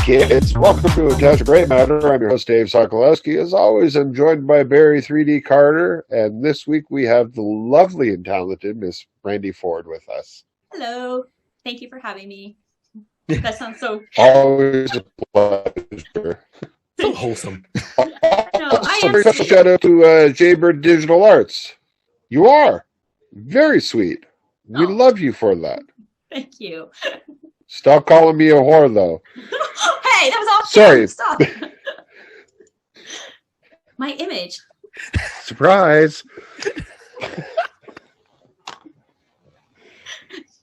kids. Welcome to A Touch of Great Matter. I'm your host, Dave Sokolowski. As always, I'm joined by Barry 3D Carter, and this week we have the lovely and talented Miss Brandy Ford with us. Hello. Thank you for having me. That sounds so... Always a pleasure. So wholesome. No, I am Special sweet. shout out to Jaybird Digital Arts. You are very sweet. We Oh. love you for that. Thank you. Stop calling me a whore, though. Hey, that was off. Sorry. Stop. My image. Surprise.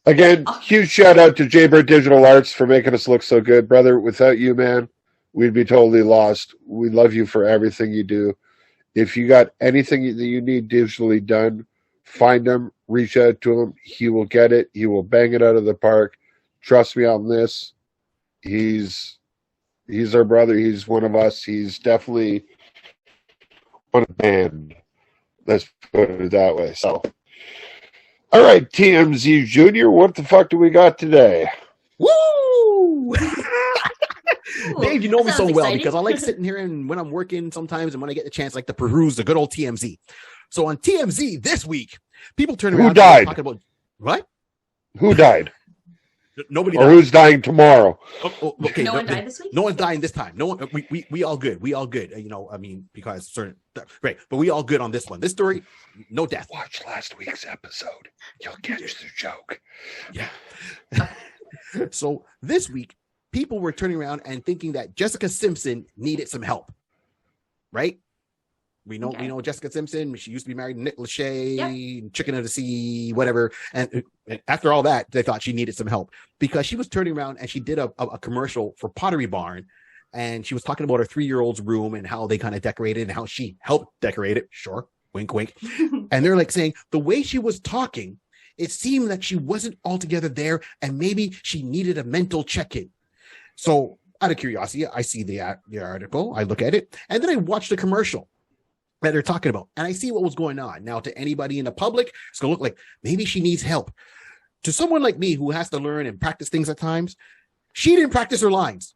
Again, huge shout out to Jaybird Digital Arts for making us look so good. Brother, without you, man, we'd be totally lost. We love you for everything you do. If you got anything that you need digitally done, find him, reach out to him. He will get it. He will bang it out of the park. Trust me on this. He's our brother. He's one of us. He's definitely on a band. Let's put it that way. So, all right, TMZ Junior, what the fuck do we got today? Woo! Dave, you know me so sounds well exciting. because I like sitting here and when I'm working sometimes and when I get the chance, like to peruse the good old TMZ. So on TMZ this week, people turn Who around died? and talking about what? Who died? Nobody Or died. who's dying tomorrow? Okay, No one died this week? No one's dying this time. No one. We all good. We all good. You know, I mean, because certain right, but we all good on this one. This story, no death. Watch last week's episode. You'll catch the joke. Yeah. So this week, people were turning around and thinking that Jessica Simpson needed some help. Right? We know Jessica Simpson. She used to be married to Nick Lachey, Chicken of the Sea, whatever. And after all that, they thought she needed some help because she was turning around and she did a commercial for Pottery Barn. And she was talking about her 3-year-old's room and how they kind of decorated and how she helped decorate it. Sure. Wink, wink. And they're like saying the way she was talking, it seemed that she wasn't altogether there and maybe she needed a mental check-in. So out of curiosity, I see the article, I look at it, and then I watch the commercial that they're talking about. And I see what was going on. Now, to anybody in the public, it's going to look like maybe she needs help. To someone like me who has to learn and practice things at times, she didn't practice her lines.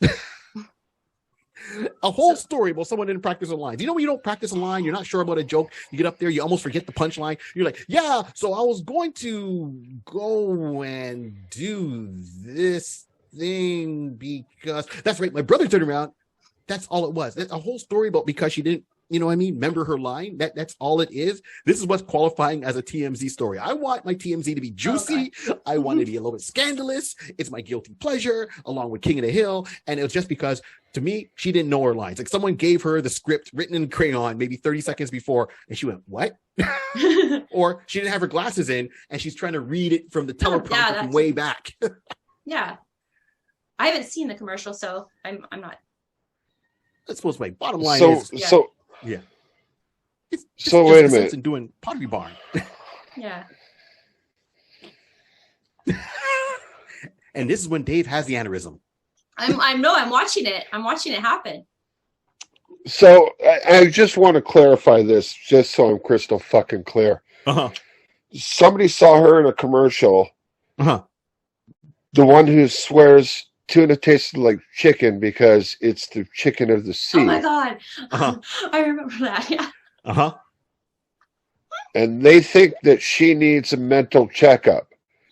A whole story about someone didn't practice her lines. You know when you don't practice a line, you're not sure about a joke, you get up there, you almost forget the punchline. You're like, yeah, so I was going to go and do this thing because... That's right, my brother turned around. That's all it was. That's a whole story about because she didn't, you know what I mean? Remember her line? That's all it is. This is what's qualifying as a TMZ story. I want my TMZ to be juicy. Okay. I want it to be a little bit scandalous. It's my guilty pleasure, along with King of the Hill. And it was just because, to me, she didn't know her lines. Like someone gave her the script written in crayon maybe 30 seconds before, and she went, what? Or she didn't have her glasses in, and she's trying to read it from the teleprompter from way back. Yeah. I haven't seen the commercial, so I'm not. That's supposed to be bottom line is... Yeah. It's so wait a minute. Simpson doing Pottery Barn. Yeah. And this is when Dave has the aneurysm. I'm watching it. I'm watching it happen. So I just want to clarify this, just so I'm crystal fucking clear. Uh-huh. Somebody saw her in a commercial. Uh-huh. The one who swears tuna tasted like chicken because it's the chicken of the sea. Oh my God. Uh-huh. I remember that. Yeah. Uh-huh. And they think that she needs a mental checkup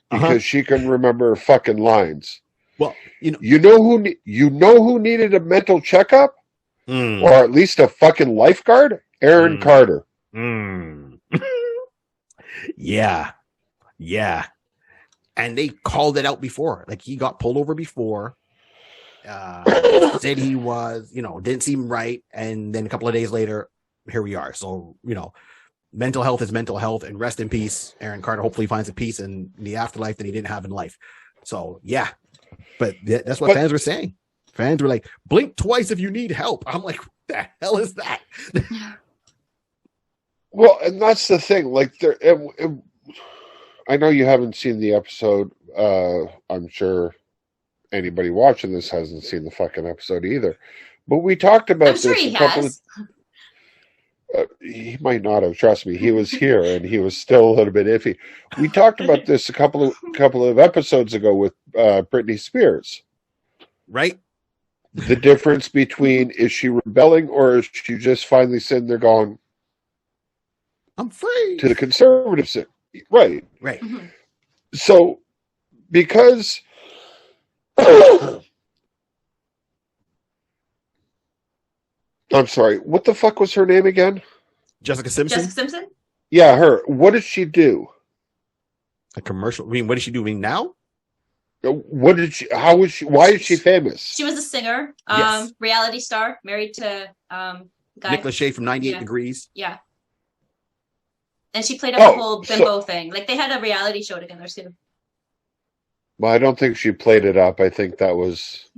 because she can remember her fucking lines. Well, you know who needed a mental checkup? Or at least a fucking lifeguard? Aaron Carter. Yeah. And they called it out before. Like he got pulled over before. Said he was, didn't seem right. And then a couple of days later, here we are. So, mental health is mental health, and rest in peace. Aaron Carter hopefully finds a peace in the afterlife that he didn't have in life. So, yeah. But that's what fans were saying. Fans were like, blink twice if you need help. I'm like, what the hell is that? Well, and that's the thing. Like, I know you haven't seen the episode. I'm sure anybody watching this hasn't seen the fucking episode either. But we talked about sure this he a couple has. of... he might not have. Trust me, he was here and he was still a little bit iffy. We talked about this a couple of episodes ago with Britney Spears, right? the difference between is she rebelling or is she just finally sitting there going, I'm free. to the conservatives? Right. Right. Mhm. So, because I'm sorry, what the fuck was her name again? Jessica Simpson. Jessica Simpson? Yeah, her. What did she do? A commercial. I mean, what is she doing now? What did she? How was she? Why is she famous? She was a singer, Yes. reality star, married to guy. Nick Lachey from 98 Yeah. Degrees. Yeah. And she played up the Oh, whole so- bimbo thing. Like they had a reality show together too. Well, I don't think she played it up. I think that was.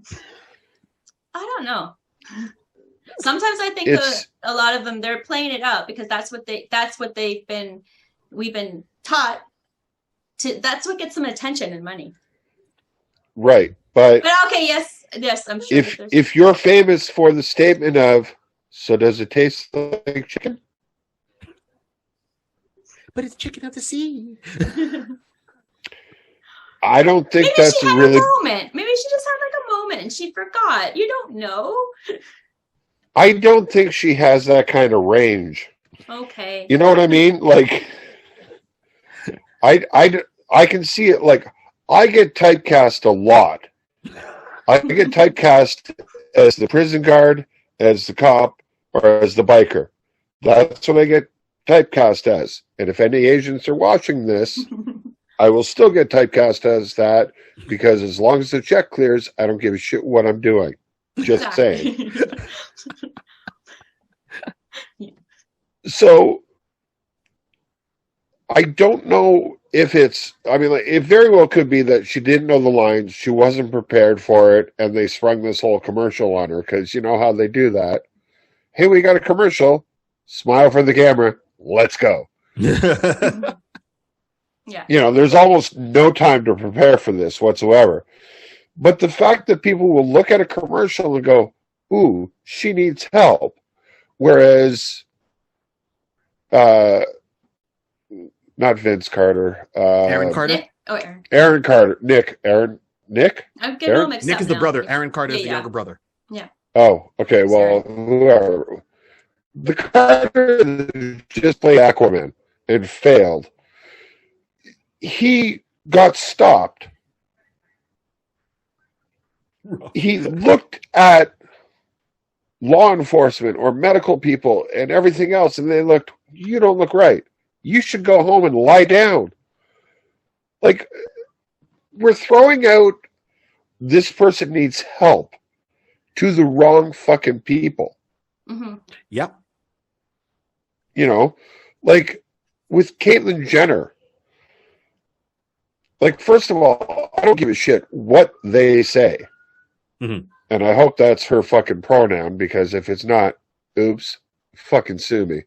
I don't know. Sometimes I think It's- a lot of them they're playing it up because we've been taught to. That's what gets them attention and money. Right, but But okay, yes, I'm sure. if you're famous for the statement of, so does it taste like chicken? But it's chicken of the sea. I don't think maybe that's she had really. a moment. Maybe she just had like a moment and she forgot. You don't know. I don't think she has that kind of range. Okay. You know what I mean? Like, I can see it. Like, I get typecast a lot. I get typecast as the prison guard, as the cop, or as the biker. That's what I get typecast as. And if any agents are watching this, I will still get typecast as that because as long as the check clears, I don't give a shit what I'm doing. Just saying. So I don't know if it's, I mean, like, it very well could be that she didn't know the lines, she wasn't prepared for it, and they sprung this whole commercial on her because you know how they do that. Hey, we got a commercial. Smile for the camera. Let's go. Yeah. You know, there's almost no time to prepare for this whatsoever. But the fact that people will look at a commercial and go, ooh, she needs help. Whereas, not Vince Carter. Aaron Carter. Nick? Oh, Aaron. Aaron Carter. Nick. I'm getting all mixed Nick up is the now. brother. Aaron Carter is Yeah, the yeah. younger brother. Oh, okay. Well, whoever. The Carter that just played Aquaman and failed. He got stopped. He looked at law enforcement or medical people and everything else, and they looked, you don't look right. You should go home and lie down. Like, we're throwing out this person needs help to the wrong fucking people. Mm-hmm. Yep. You know, like with Caitlyn Jenner. Like, first of all, I don't give a shit what they say. Mhm. And I hope that's her fucking pronoun, because if it's not, oops, fucking sue me.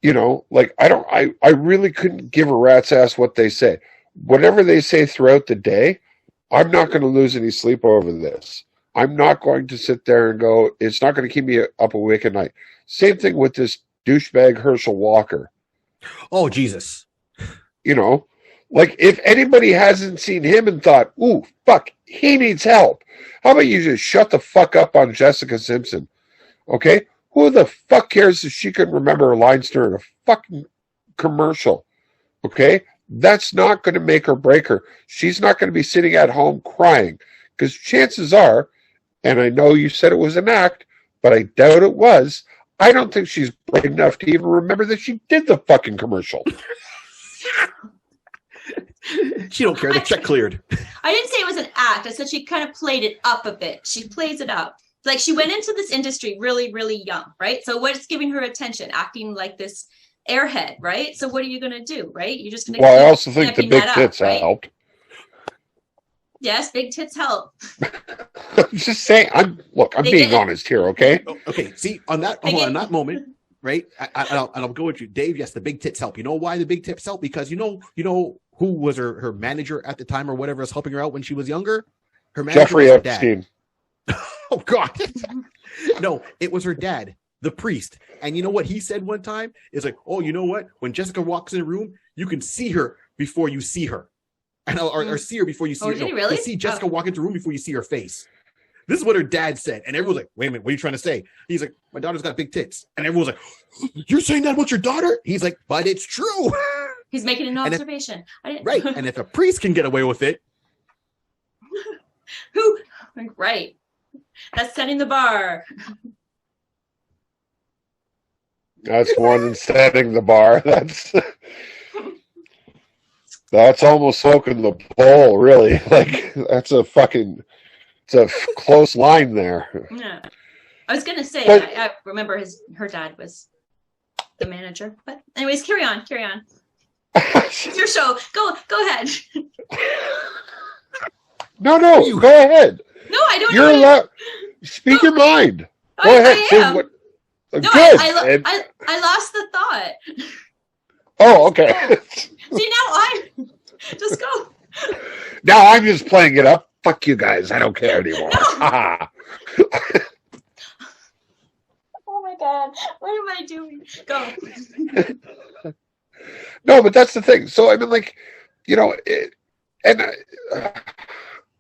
You know, like, I really couldn't give a rat's ass what they say. Whatever they say throughout the day, I'm not going to lose any sleep over this. I'm not going to sit there and go, it's not going to keep me up awake at night. Same thing with this douchebag Herschel Walker. Oh, Jesus. You know, like, if anybody hasn't seen him and thought, ooh, fuck, he needs help, how about you just shut the fuck up on Jessica Simpson? Okay? Who the fuck cares if she couldn't remember her lines during a fucking commercial? Okay? That's not going to make her break her. She's not going to be sitting at home crying, because chances are, and I know you said it was an act, but I doubt it was, I don't think she's brave enough to even remember that she did the fucking commercial. She don't care. The check cleared. I didn't say it was an act. I said she kind of played it up a bit. She plays it up. Like, she went into this industry really, really young, right? So what's giving her attention? Acting like this airhead, right? So what are you going to do, right? You're just going to Well, I also think the amping big that up, tits right? helped. Yes, big tits help. I'm just saying, I'm They being did. honest here, okay? Oh, okay. See, on that moment, right? I'll go with you, Dave. Yes, the big tits help. You know why the big tits help? Because you know who was her manager at the time or whatever was helping her out when she was younger. Her manager Jeffrey was her dad. Epstein. Oh God. No, it was her dad, the priest. And you know what he said one time? Is like, oh, you know what? When Jessica walks in a room, you can see her before you see her. And or see her before you see Oh, her. did he No, really? you see Jessica walk into a room before you see her face. This is what her dad said. And everyone's like, wait a minute, what are you trying to say? He's like, my daughter's got big tits. And everyone's like, you're saying that about your daughter? He's like, but it's true. He's making an observation. Right. And if a priest can get away with it. Who? Right. That's setting the bar. That's more than setting the bar. That's almost smoking the pole, really. Like, it's a close line there. Yeah. I was gonna say, But, I remember her dad was the manager. But anyways, carry on. It's your show. Go ahead. No, go ahead. No, I don't. You're allowed. Speak your mind. Go ahead. I Say am. what- No, Good. I lost the thought. Oh, okay. See, now I just go. Now I'm just playing it up. Fuck you guys. I don't care anymore. No. Oh my God. What am I doing? Go. No, but that's the thing. So, I mean, like,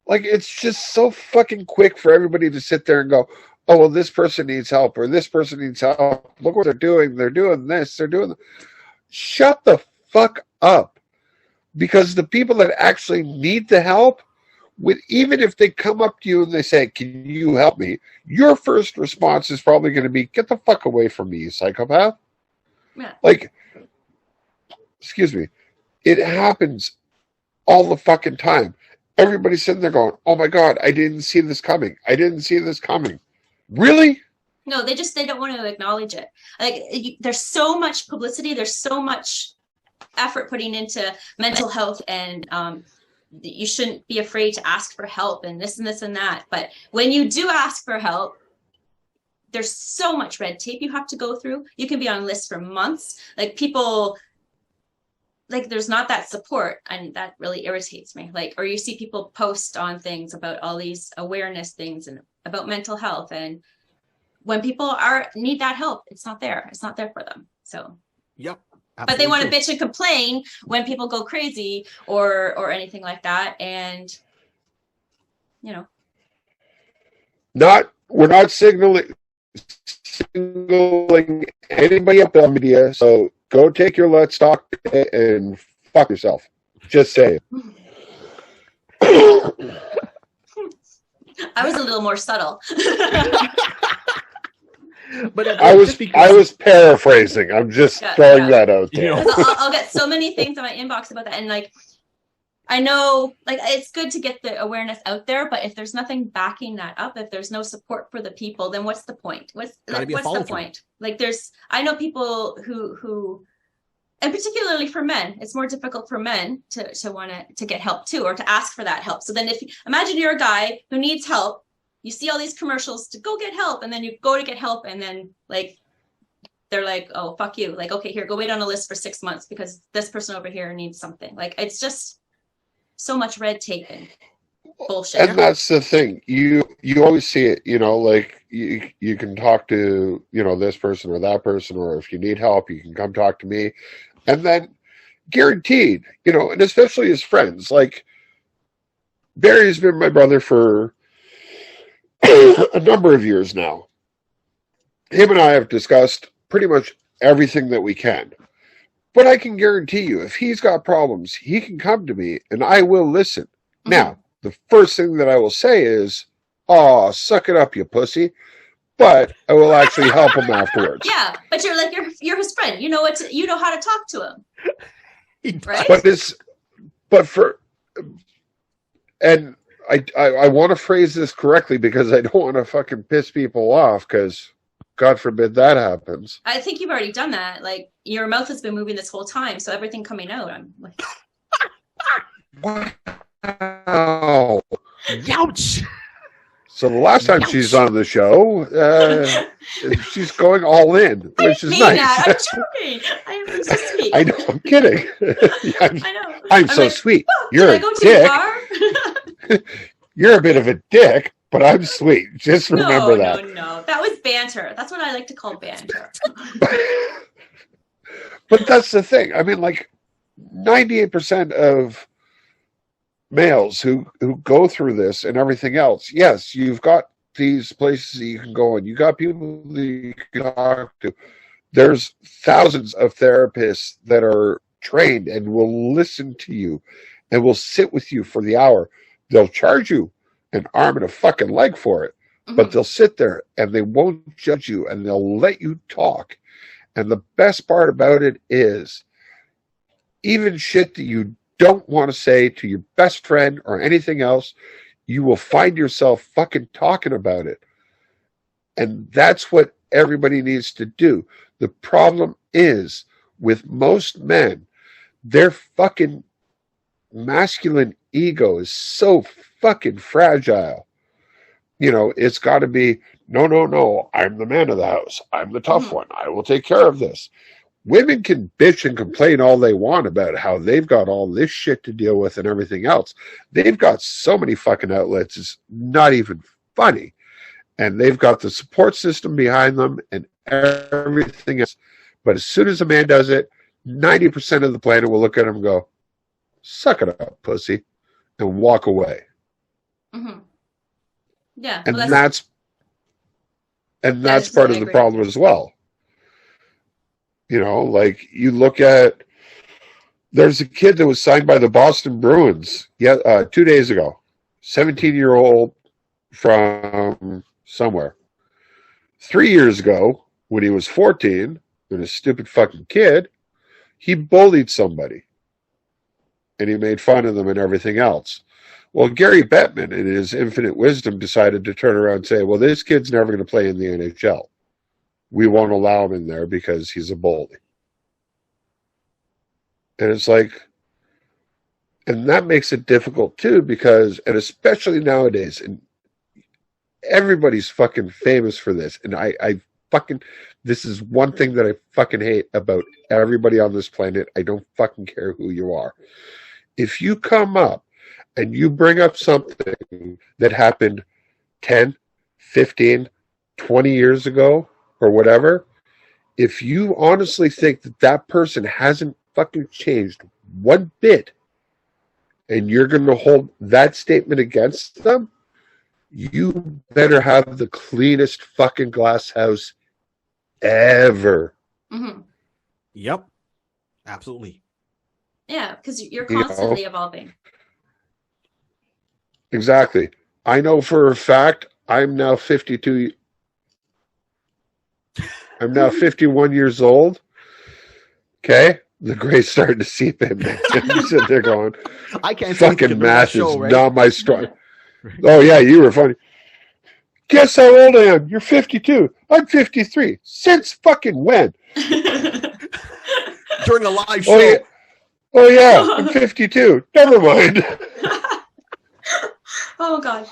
like, it's just so fucking quick for everybody to sit there and go, oh, well, this person needs help, or this person needs help. Look what they're doing. They're doing this. They're doing. Shut the fuck up. Because the people that actually need the help, even if they come up to you and they say, can you help me? Your first response is probably going to be, get the fuck away from me, you psychopath. Yeah. Like, excuse me. It happens all the fucking time. Everybody's sitting there going, oh my God, I didn't see this coming. I didn't see this coming. Really? No, they don't want to acknowledge it. Like, there's so much publicity. There's so much effort putting into mental health, and you shouldn't be afraid to ask for help and this and this and that. But when you do ask for help, there's so much red tape you have to go through. You can be on lists for months. Like, people, like, there's not that support, and that really irritates me. Like, or you see people post on things about all these awareness things and about mental health, and when people need that help, it's not there for them. So Yep. But they want to true. bitch and complain when people go crazy or anything like that. And, We're not singling anybody up on media. So go take your Let's Talk and fuck yourself. Just say it. I was a little more subtle. But I was paraphrasing. I'm just throwing that out there. I'll get so many things in my inbox about that. And, like, I know, like, it's good to get the awareness out there, but if there's nothing backing that up, if there's no support for the people, then what's the point? What's the point? Like, I know people who, and particularly for men, it's more difficult for men to want to get help too, or to ask for that help. So then imagine you're a guy who needs help, you see all these commercials to go get help, and then you go to get help, and then, like, they're like, oh, fuck you. Like, okay, here, go wait on a list for 6 months because this person over here needs something. Like, it's just so much red tape and bullshit. And that's the thing. You always see it, like, you can talk to, this person or that person, or if you need help, you can come talk to me. And then guaranteed, and especially as friends, like, Barry's been my brother for a number of years now. Him and I have discussed pretty much everything that we can. But I can guarantee you, if he's got problems, he can come to me and I will listen. Mm-hmm. Now, the first thing that I will say is, oh, suck it up, you pussy. But I will actually help him afterwards. Yeah, but you're his friend. You know how to talk to him. Right? I want to phrase this correctly because I don't want to fucking piss people off, because God forbid that happens. I think you've already done that. Like, your mouth has been moving this whole time, so everything coming out, I'm like, wow. Ouch. So the last time she's on the show, she's going all in, which is nice. I'm joking. I am so sweet. I know. I'm kidding. I know. I'm so like, sweet. Oh, you're a dick. You're a bit of a dick, but I'm sweet. Just remember that. No. That was banter. That's what I like to call banter. But that's the thing. I mean, like, 98% of males who go through this and everything else, yes, you've got these places that you can go and you got people that you can talk to. There's thousands of therapists that are trained and will listen to you and will sit with you for the hour. They'll charge you an arm and a fucking leg for it, but they'll sit there and they won't judge you and they'll let you talk. And the best part about it is even shit that you don't want to say to your best friend or anything else, you will find yourself fucking talking about it. And that's what everybody needs to do. The problem is with most men, their fucking masculine ego is so fucking fragile. You know, it's got to be, no, I'm the man of the house. I'm the tough one. I will take care of this. Women can bitch and complain all they want about how they've got all this shit to deal with and everything else. They've got so many fucking outlets. It's not even funny. And they've got the support system behind them and everything else. But as soon as a man does it, 90% of the planet will look at him and go, suck it up, pussy, and walk away. Yeah. And well, that's part of the problem as well. You know, like you look at, there's a kid that was signed by the Boston Bruins 2 days ago, 17-year-old from somewhere. 3 years ago, when he was 14 and a stupid fucking kid, he bullied somebody and he made fun of them and everything else. Well, Gary Bettman, in his infinite wisdom, decided to turn around and say, well, this kid's never going to play in the NHL. We won't allow him in there because he's a bully. And it's like, and that makes it difficult too, because, and especially nowadays, and everybody's fucking famous for this. And I fucking, this is one thing that I fucking hate about everybody on this planet. I don't fucking care who you are. If you come up and you bring up something that happened 10, 15, 20 years ago, or whatever, if you honestly think that that person hasn't fucking changed one bit and you're going to hold that statement against them, you better have the cleanest fucking glass house ever. Yep. Absolutely. Yeah, because you're constantly evolving. Exactly. I know for a fact I'm now 52. I'm now 51 years old. Okay? The gray's starting to seep in. You sit there going, I can't fucking math show, is right? not my strong. Oh, yeah, you were funny. Guess how old I am? You're 52. I'm 53. Since fucking when? During a live show. Oh, yeah. I'm 52. Never mind. Oh, God.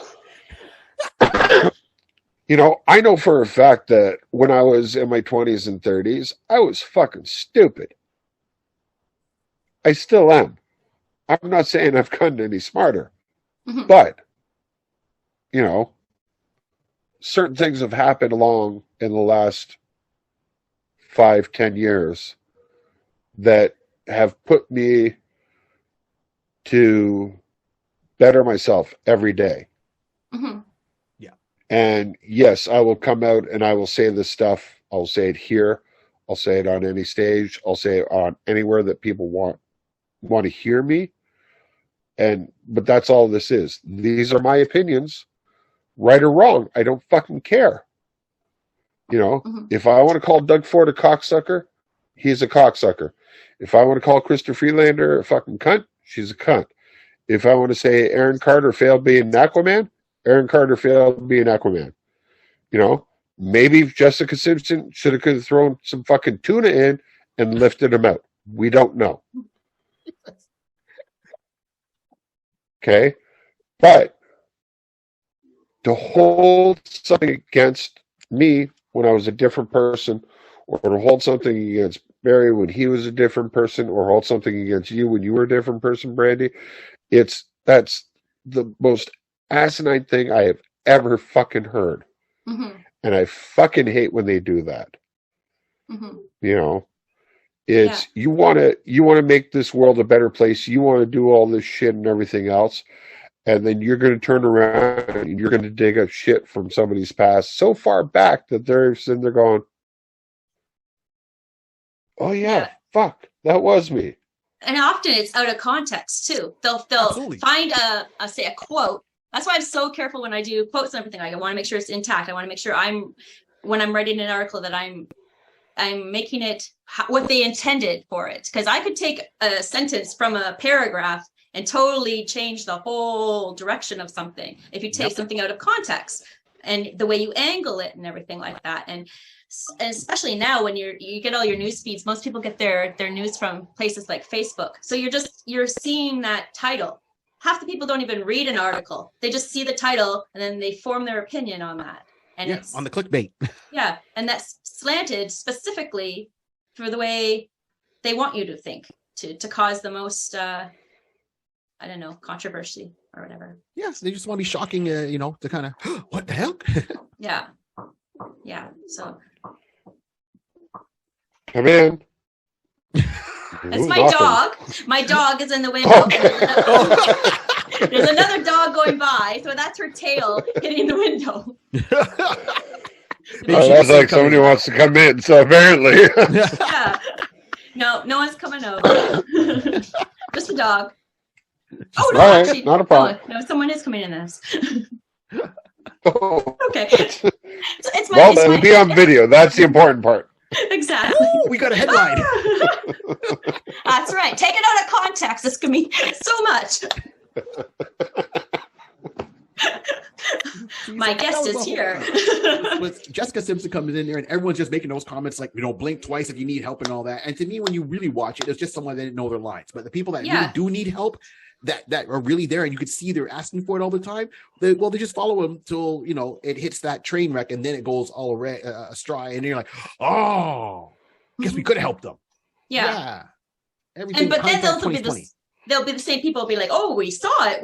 You know, I know for a fact that when I was in my 20s and 30s, I was fucking stupid. I still am. I'm not saying I've gotten any smarter. But, you know, certain things have happened along in the last 5-10 years that have put me to better myself every day. And yes, I will come out and I will say this stuff. I'll say it here. I'll say it on any stage. I'll say it on anywhere that people want to hear me. But that's all this is. These are my opinions, right or wrong. I don't fucking care. You know, if I want to call Doug Ford a cocksucker, he's a cocksucker. If I want to call Krista Freelander a fucking cunt, she's a cunt. If I want to say Aaron Carter failed being Aquaman, Aaron Carter failed being Aquaman. You know, maybe Jessica Simpson should have thrown some fucking tuna in and lifted him out. We don't know. Okay? But to hold something against me when I was a different person, or to hold something against Barry when he was a different person, or hold something against you when you were a different person, Brandy, that's the most asinine thing I have ever fucking heard. And I fucking hate when they do that. You know, it's you want to make this world a better place. You want to do all this shit and everything else. and then you're going to turn around and you're going to dig up shit from somebody's past so far back that they're sitting there going, oh yeah, fuck, that was me. And often it's out of context too. They'll Absolutely. find a quote. That's why I'm so careful when I do quotes and everything. Like, I want to make sure it's intact. I want to make sure when I'm writing an article that I'm making it what they intended for it. Because I could take a sentence from a paragraph and totally change the whole direction of something if you take something out of context and the way you angle it and everything like that. And especially now when you get all your news feeds, most people get their news from places like Facebook. So you're seeing that title. Half the people don't even read an article. They just see the title and then they form their opinion on that. And it's on the clickbait. Yeah. And that's slanted specifically for the way they want you to think, to cause the most, I don't know, controversy or whatever. Yes, they just want to be shocking, to kind of, what the hell? Yeah. Yeah. So. Come in. It's my dog. My dog is in the window. Okay. There's another dog going by, so that's her tail hitting the window. That's like somebody wants to come in, so apparently. Yeah. No one's coming over. Just the dog. Oh, no, right, actually. not a problem. No, someone is coming in this. Oh. Okay. It's my, Well, it'll be on video. That's the important part. Exactly. Ooh, we got a headline. That's right. Take it out of context. It's going to be so much. My guest is here. With Jessica Simpson coming in there and everyone's just making those comments like, blink twice if you need help and all that. And to me, when you really watch it, it's just someone that didn't know their lines. But the people that really do need help, that are really there and you could see they're asking for it all the time, they just follow them till it hits that train wreck and then it goes all astray and you're like, oh, guess we could help them. Everything. But then they'll be the same people will be like, oh, we saw it,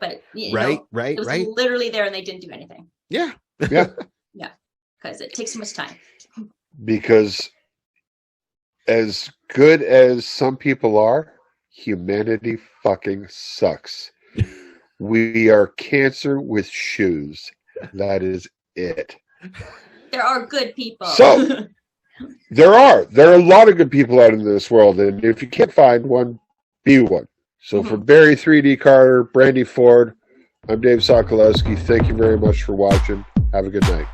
but it was literally there and they didn't do anything. Yeah Because it takes so much time. Because as good as some people are, humanity fucking sucks. We are cancer with shoes. That is it. There are good people. So there are a lot of good people out in this world, and if you can't find one, be one. So for Barry 3D Carter, Brandy Ford, I'm Dave Sokolowski. Thank you very much for watching. Have a good night.